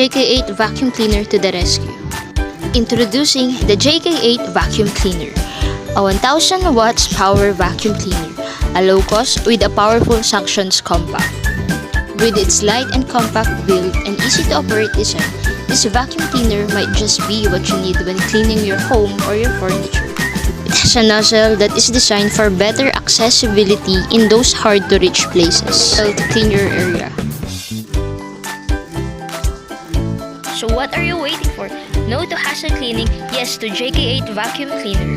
JK-8 vacuum cleaner to the rescue. Introducing the JK-8 vacuum cleaner, a 1000 watts power vacuum cleaner, a low cost with a powerful suctions compact. With its light and compact build and easy to operate design, this vacuum cleaner might just be what you need when cleaning your home or your furniture. It has a nozzle that is designed for better accessibility in those hard to reach places to clean your area. So what are you waiting for? No to hassle cleaning, yes to JK-8 vacuum cleaner.